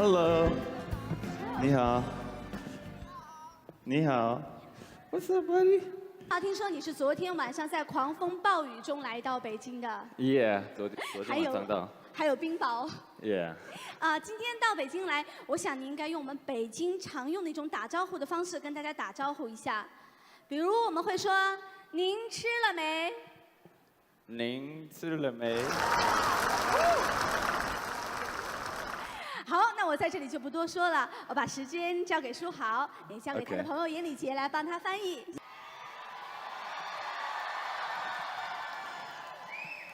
Hello， 你好，你好 ，What's up, buddy？ 听说你是昨天晚上在狂风暴雨中来到北京的 Yeah， 昨天晚上到。还有冰雹。Yeah。今天到北京来，我想你应该用我们北京常用的一种打招呼的方式跟大家打招呼一下，比如我们会说：“您吃了没？”您吃了没？好，那我在这里就不多说了，我把时间交给书豪，也交给他的朋友严礼杰来帮他翻译。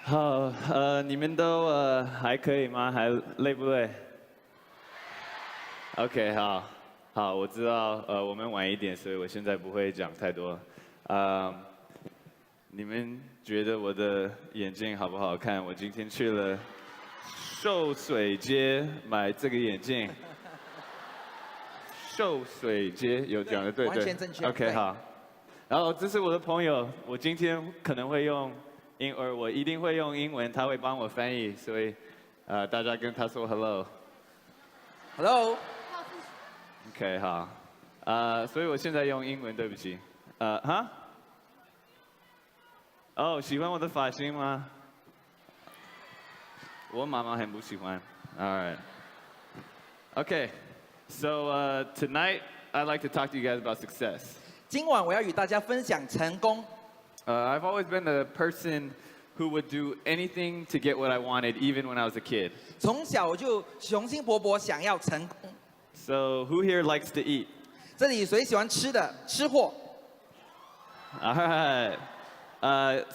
好，你们都还可以吗？还累不累 ？OK， 好，我知道我们晚一点，所以我现在不会讲太多。你们觉得我的眼镜好不好看？我今天去了秀水街买这个眼镜。秀水街有讲的对，完全正确。OK， 好。然后这是我的朋友，我今天可能会用。我一定会用英文，他会帮我翻译，所以，大家跟他说 hello。OK， 好，所以我现在用英文，对不起，哦，喜欢我的发型吗？我妈妈很不喜欢。All right. Okay, so tonight I'd like to talk to you guys about success. 今晚我要与大家分享成功。I've always been the person who would do anything to get what I wanted, even when I was a kid. 从小我就雄心勃勃想要成功。So who here likes to eat? 这里谁喜欢吃的？吃货。All right.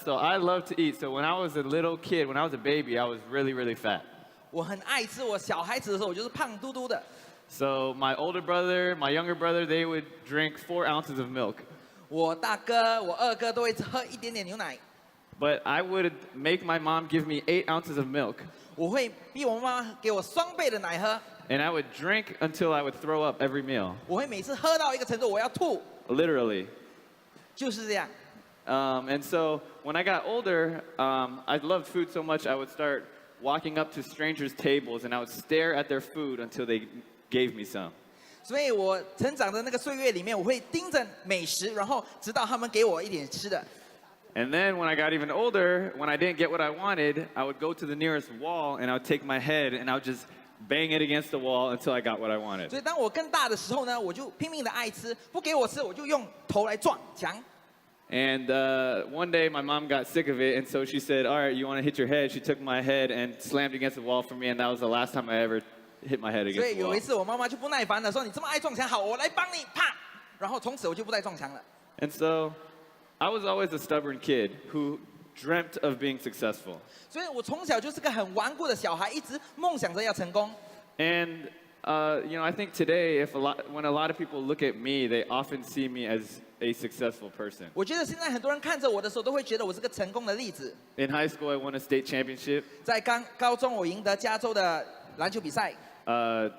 So I love to eat. So when I was a little kid, when I was a baby, I was really, really fat. 我很爱吃，我小孩子的时候我就是胖嘟嘟的。So my older brother, my younger brother, they would drink 4 ounces of milk. 我大哥、我二哥都会喝一点点牛奶。But I would make my mom give me 8 ounces of milk. 我会逼我妈妈给我双倍的奶喝。And I would drink until I would throw up every meal. 我会每次喝到一个程度，我要吐。Literally. 就是这样。And so when I got older, I loved food so much I would start walking up to strangers' tables and I would stare at their food until they gave me some. 所以我成长的那个岁月里面，我会盯着美食，然后直到他们给我一点吃的。And then when I got even older, when I didn't get what I wanted, I would go to the nearest wall and I would take my head and I would just bang it against the wall until I got what I wanted. 所以当我更大的时候呢，我就拼命的爱吃，不给我吃，我就用头来撞墙。And one day my mom got sick of it, and so she said, "All right, you want to hit your head?" She took my head and slammed against the wall for me, and that was the last time I ever hit my head against the wall. 所以有一次我妈妈就不耐烦了，说你这么爱撞墙，好，我来帮你，啪！然后从此我就不再撞墙了。And so I was always a stubborn kid who dreamt of being successful. 所以我从小就是个很顽固的小孩，一直梦想着要成功。And I think today, when a lot of people look at me, they often see me as a successful person. 我觉得现在很多人看着我的时候，都会觉得我是个成功的例子。In high school, I won a state championship. 在高中，我赢得加州的篮球比赛。I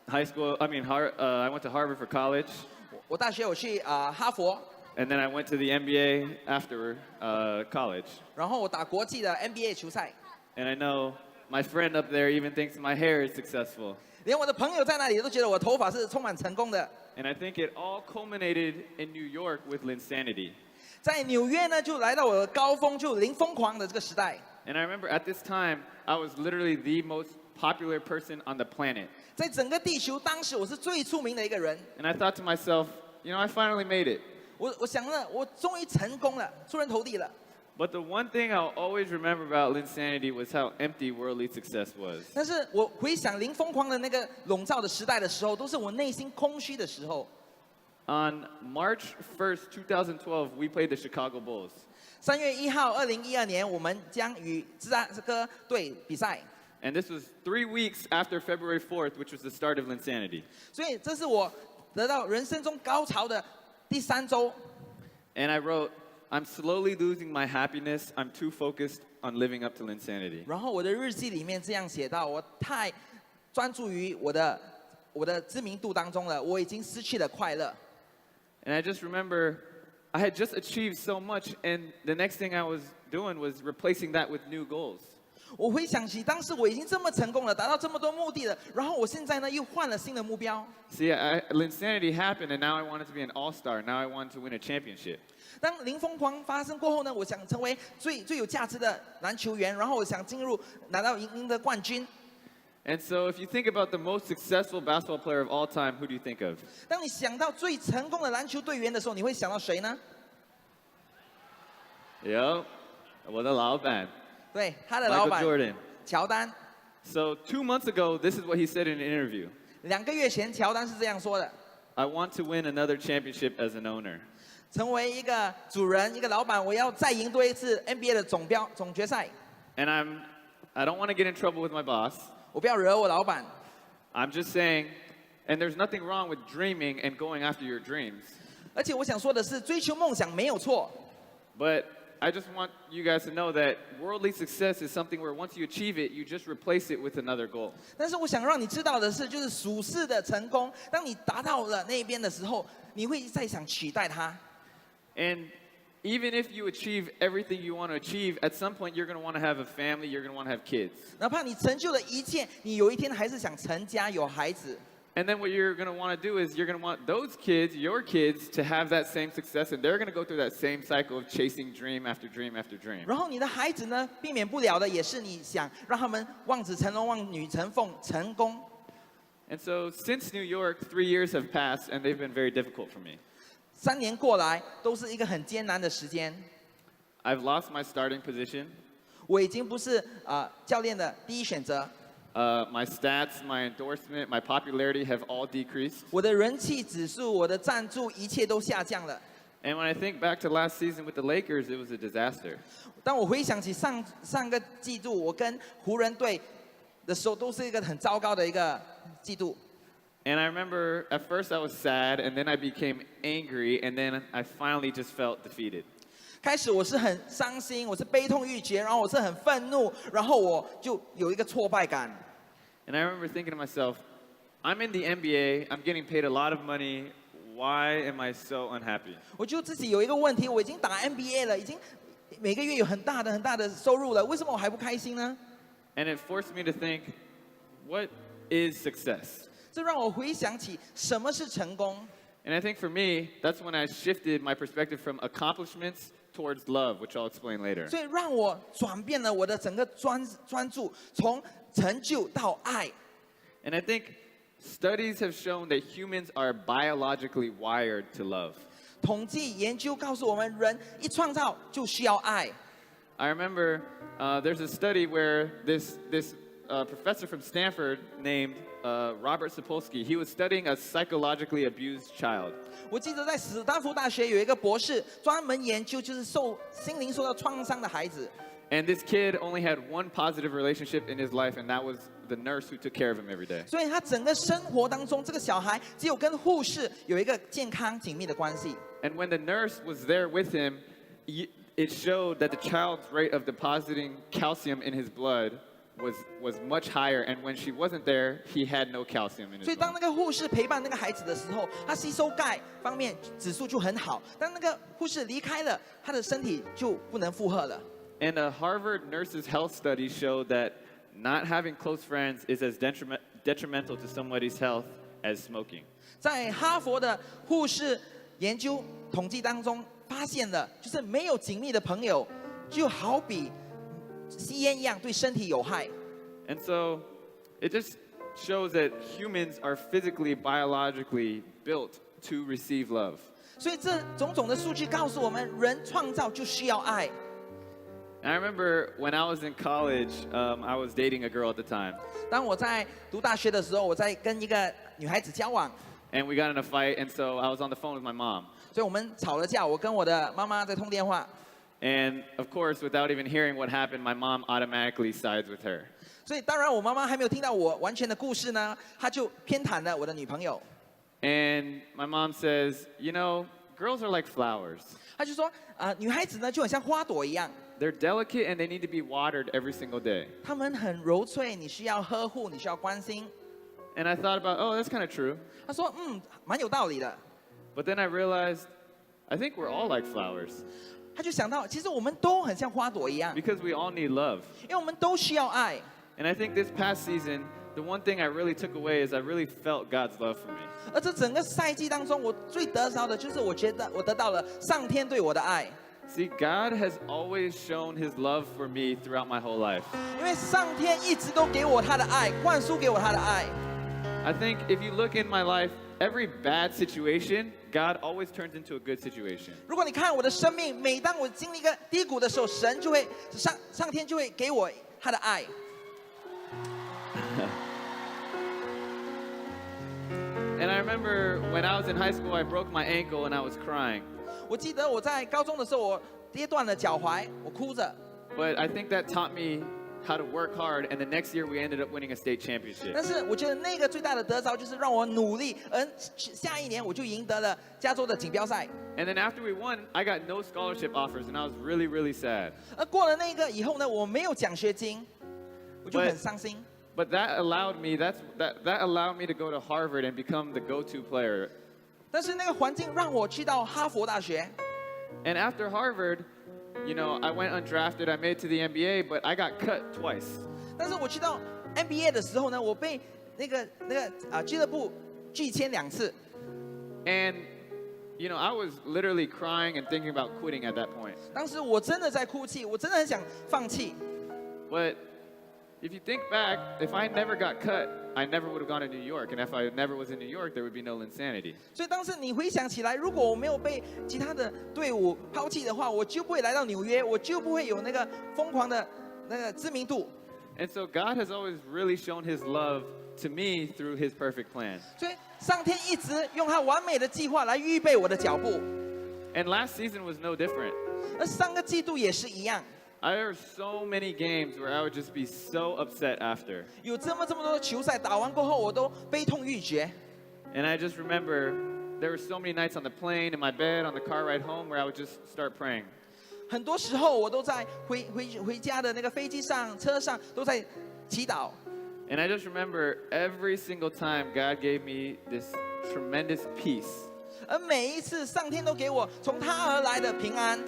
went to Harvard for college. 我大学有去哈佛。And then I went to the NBA after college. 然后我打国际的 NBA 球赛。And I know my friend up there even thinks my hair is successful. 连我的朋友在那里都觉得我头发是充满成功的。And I think it all culminated in New York with Linsanity. 在纽约呢，就来到我的高峰，就零疯狂的这个时代。And I remember at this time, I was literally the most popular person on the planet. 在整个地球，当时我是最出名的一个人。And I thought to myself, I finally made it. 我想了，我终于成功了，出人头地了。But the one thing I'll always remember about Linsanity was how empty worldly success was. 但是我回想零疯狂的那个笼罩的时代的时候，都是我内心空虚的时候。On March 1st, 2012, we played the Chicago Bulls. 3月1号，2012年，我们将与芝加哥队比赛。And this was 3 weeks after February 4th, which was the start of Linsanity. 所以这是我得到人生中高潮的第3周。And I wrote, "I'm slowly losing my happiness. I'm too focused on living up to Linsanity." 然后我的日记里面这样写到，我太专注于我的知名度当中了，我已经失去了快乐。And I just remember I had just achieved so much, and the next thing I was doing was replacing that with new goals. 我回想起当时我已经这么成功了，达到这么多目的了，然后我现在呢又换了新的目标。See, Linsanity happened, and now I wanted to be an all-star. Now I wanted to win a championship. 当零疯狂发生过后呢，我想成为最有价值的篮球员，然后我想拿到赢得冠军。And so, if you think about the most successful basketball player of all time, who do you think of? 当你想到最成功的篮球队员的时候，你会想到谁呢？ Yo, 我的老板。对，他的老板 Michael Jordan. 乔丹。So 2 months ago, this is what he said in an interview. 2个月前，乔丹是这样说的： I want to win another championship as an owner. 成为一个主人，一个老板，我要再赢多一次 NBA 的总决赛。And I don't want to get in trouble with my boss. 我不要惹我老板。 I'm just saying, and there's nothing wrong with dreaming and going after your dreams. 而且我想说的是，追求梦想没有错， But I just want you guys to know that worldly success is something where once you achieve it, you just replace it with another goal. 但是我想让你知道的是，就是属世的成功，当你达到了那边的时候，你会再想取代它。 And even if you achieve everything you want to achieve, at some point you're going to want to have a family, you're going to want to have kids. 哪怕你成就了一切，你有一天还是想成家有孩子。 And then what you're going to want to do is you're going to want those kids, your kids, to have that same success, and they're going to go through that same cycle of chasing dream after dream after dream. 然后你的孩子呢，避免不了的也是你想让他们望子成龙、望女成凤，成功。 And so since New York, 3 years have passed, and they've been very difficult for me. 3年过来，都是一个很艰难的时间。 I've lost my starting position. 我已经不是教练的第一选择。 My stats, my endorsement, my popularity have all decreased. 我的人气指数、我的赞助，一切都下降了。 And when I think back to last season with the Lakers, it was a disaster. 当我回想起上个季度我跟湖人队的时候，都是一个很糟糕的一个季度。 And I remember at first I was sad, and then I became angry, and then I finally just felt defeated. 开始我是很伤心，我是悲痛欲绝，然后我是很愤怒，然后我就有一个挫败感。 And I remember thinking to myself, I'm in the NBA, I'm getting paid a lot of money, why am I so unhappy? 我就自己有一个问题，我已经打 NBA 了，已经每个月有很大的收入了，为什么我还不开心呢？ And it forced me to think, what is success? 这让我回想起什么是成功。 And I think for me, that's when I shifted my perspective from accomplishments towards love, which I'll explain later. 所以让我转变了我的整个专注，从成就到爱。 And I think studies have shown that humans are biologically wired to love. 统计研究告诉我们，人一创造就需要爱。 I remember there's a study where this professor from Stanford named Robert Sapolsky, he was studying a psychologically abused child. 我记得在史丹福大学有一个博士专门研究就是心灵受到创伤的孩子。 And this kid only had one positive relationship in his life, and that was the nurse who took care of him every day. 所以他整个生活当中，这个小孩只有跟护士有一个健康紧密的关系。 And when the nurse was there with him, it showed that the child's rate of depositing calcium in his blood was much higher, and when she wasn't there, he had no calcium in 所 his 以当 blood. 那个护士陪伴那个孩子的时候，他吸收钙方面指数就很好。当那个护士离开了，他的身体就不能负荷了。 And a Harvard nurses' health study showed that not having close friends is as detrimental to somebody's health as smoking. 在哈佛的护士研究统计当中发现了，就是没有紧密的朋友，就好比吸烟一样，对身体有害。 And so it just shows that humans are physically, biologically built to receive love. 所以这种种的数据告诉我们，人创造就需要爱。 And I remember when I was in college, I was dating a girl at the time. 当我在读大学的时候，我在跟一个女孩子交往， And we got in a fight, and so I was on the phone with my mom. 所以我们吵了架，我跟我的妈妈在通电话。 And of course, without even hearing what happened, my mom automatically sides with her. 所以当然，我妈妈还没有听到我完全的故事呢，她就偏袒了我的女朋友。 And my mom says, you know, girls are like flowers. 她就说，女孩子呢就很像花朵一样， They're delicate and they need to be watered every single day. 她们很柔脆，你需要呵护，你需要关心。 And I thought about, oh, that's kind of true. 她说，蛮有道理的。 But then I realized, I think we're all like flowers. 他就想到，其实我们都很像花朵一样， because we all need love. 因为我们都需要爱。 And I think this past season, the one thing I really took away is I really felt God's love for me. 而这整个赛季当中，我最得着的就是我觉得我得到了上天对我的爱， See, God has always shown his love for me throughout my whole life. 因为上天一直都给我他的爱，灌输给我他的爱。 I think if you look in my life, every bad situation, God always turns into a good situation. 如果你看我的生命，每当我经历一个低谷的时候，神就会上天就会给我他的爱。 And I remember when I was in high school, I broke my ankle and I was crying. 我记得我在高中的时候，我跌断了脚踝，我哭着。 But I think that taught me how to work hard, and the next year we ended up winning a state championship. 但是我觉得那个最大的得着就是让我努力，而下一年我就赢得了加州的锦标赛。 And then after we won, I got no scholarship offers, and I was really, really sad. 而过了那个以后呢，我没有奖学金，我就很伤心。 But that allowed me to go to Harvard and become the go-to player. 但是那个环境让我去到哈佛大学。 And after Harvard, you know, I went undrafted. I made it to the NBA, but I got cut twice. 但是我去到 NBA 的时候呢，我被那个俱乐部拒签2次。 And, you know, I was literally crying and thinking about quitting at that point. 当时我真的在哭泣，我真的很想放弃。 But if you think back, if I never got cut, I never would have gone to New York. And if I never was in New York, there would be no Linsanity. 所以当时你回想起来，如果我没有被其他的队伍抛弃的话，我就不会来到纽约，我就不会有那个疯狂的那个知名度。 And so God has always really shown his love to me through his perfect plan. 所以上天一直用他完美的计划来预备我的脚步， And last season was no different. 而上个季度也是一样。 There were so many games where I would just be so upset after. 有这么多的球赛打完过后，我都悲痛欲绝。 And I just remember there were so many nights on the plane, in my bed, on the car ride home where I would just start praying. 很多时候我都在回家的那个飞机上、车上都在祈祷。 And I just remember every single time God gave me this tremendous peace. 而每一次上天都给我从他而来的平安。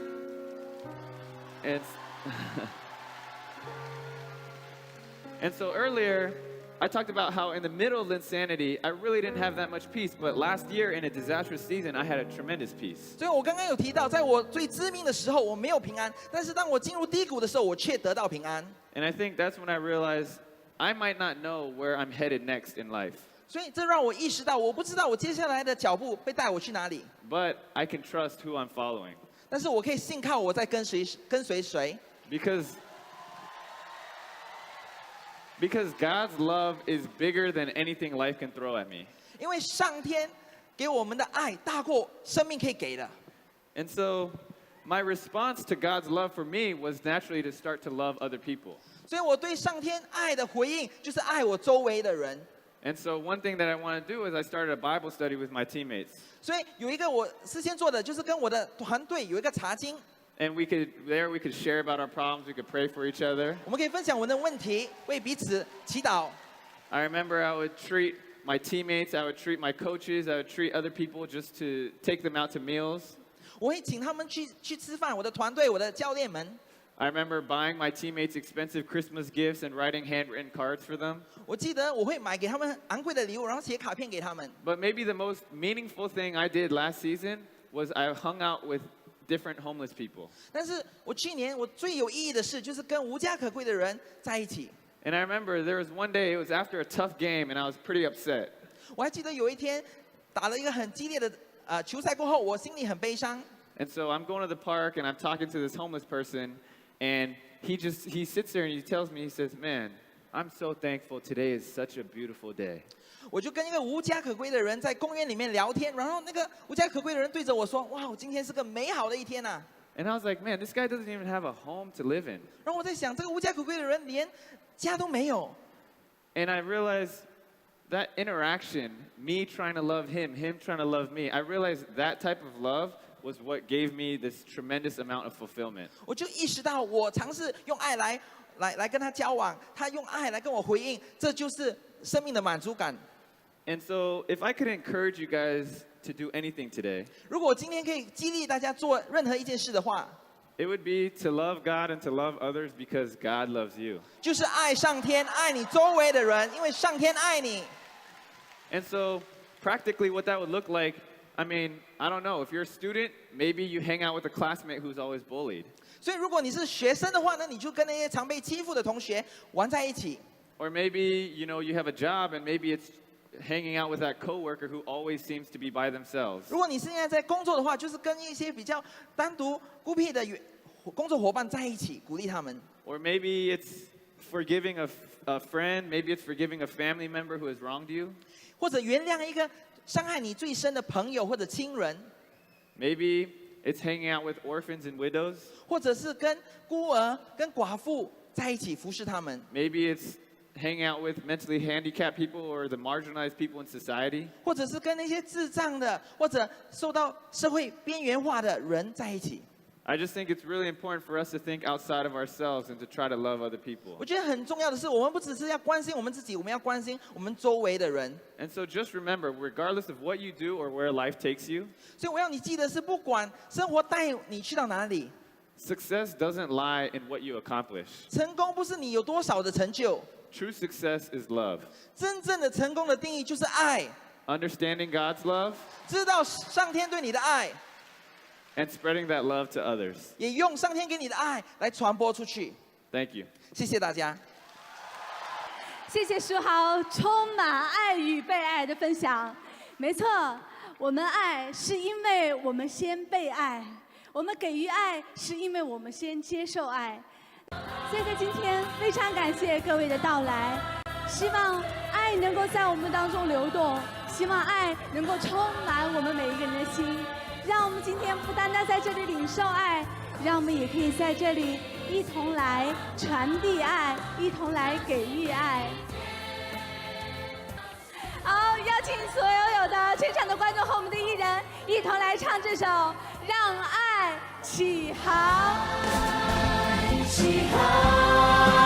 And so earlier, I talked about how in the middle of insanity, I really didn't have that much peace. But last year, in a disastrous season, I had a tremendous peace. 所以我刚刚有提到，在我最致命的时候，我没有平安；但是当我进入低谷的时候，我却得到平安。 And I think that's when I realized I might not know where I'm headed next in life. 所以这让我意识到，我不知道我接下来的脚步会带我去哪里， But I can trust who I'm following. 但是我可以信靠我在跟随谁。 Because God's love is bigger than anything life can throw at me. 因为上天给我们的爱大过生命可以给的。 And so my response to God's love for me was naturally to start to love other people. 所以我对上天爱的回应就是爱我周围的人。 And so one thing that I want to do is I started a Bible study with my teammates. 所以有一个我事先做的，就是跟我的团队有一个查经。 And we could share about our problems, we could pray for each other. 我们可以分享我们的问题，为彼此祈祷。 I remember I would treat my teammates, I would treat my coaches, I would treat other people just to take them out to meals. 我会请他们去吃饭，我的团队，我的教练们。 I remember buying my teammates expensive Christmas gifts and writing handwritten cards for them. 我记得我会买给他们昂贵的礼物，然后写卡片给他们。 But maybe the most meaningful thing I did last season was I hung out with different homeless people. 但是我去年我最有意义的事，就是跟无家可归的人在一起。 And I remember there was one day, it was after a tough game, and I was pretty upset. 我还记得有一天打了一个很激烈的球赛过后，我心里很悲伤。 And so I'm going to the park, and I'm talking to this homeless person, and he sits there and he tells me, he says, "Man, I'm so thankful today is such a beautiful day." 我就跟一个无家可归的人在公园里面聊天，然后那个无家可归的人对着我说：“哇，今天是个美好的一天呐！” And I was like, man, this guy doesn't even have a home to live in. 然后我在想，这个无家可归的人连家都没有。 And I realized that interaction, me trying to love him, him trying to love me, I realized that type of love was what gave me this tremendous amount of fulfillment. 我就意识到，我尝试用爱来跟他交往，他用爱来跟我回应，这就是生命的满足感。 And so if I could encourage you guys to do anything today, 如果我今天可以激励大家做任何一件事的话， It would be to love God and to love others because God loves you. 就是爱上天，爱你周围的人，因为上天爱你。And so, practically, what that would look like, I mean, I don't know. If you're a student, maybe you hang out with a classmate who's always bullied. 所以，如果你是学生的话，那你就跟那些常被欺负的同学玩在一起。Or maybe, you have a job and maybe it's hanging out with that coworker who always seems to be by themselves. 如果你现在在工作的话，就是跟一些比较单独、孤僻的工作伙伴在一起，鼓励他们。Or maybe it's forgiving a friend, maybe it's forgiving a family member who has wronged you. 或者原谅一个伤害你最深的朋友或者亲人。Maybe it's hanging out with orphans and widows. 或者是跟孤儿、跟寡妇在一起服侍他们。Maybe it's hanging out with mentally handicapped people or the marginalized people in society. 或者是跟那些智障的或者受到社会边缘化的人在一起。I just think it's really important for us to think outside of ourselves and to try to love other people. 我觉得很重要的是，我们不只是要关心我们自己，我们要关心我们周围的人。And so just remember, regardless of what you do or where life takes you, 所以我要你记得是，不管生活带你去到哪里， success doesn't lie in what you accomplish. 成功不是你有多少的成就， True success is love. 真正的成功的定义就是爱， Understanding God's love 知道上天对你的爱， and spreading that love to others. 也用上天给你的爱来传播出去。Thank you. 谢谢大家。谢谢书豪充满爱与被爱的分享。没错，我们爱是因为我们先被爱，我们给予爱是因为我们先接受爱。所以在今天非常感谢各位的到来，希望爱能够在我们当中流动，希望爱能够充满我们每一个人的心。让我们今天不单单在这里领受爱，让我们也可以在这里一同来传递爱，一同来给予爱。好，邀请所有的全场的观众和我们的艺人一同来唱这首《让爱起航》。起航。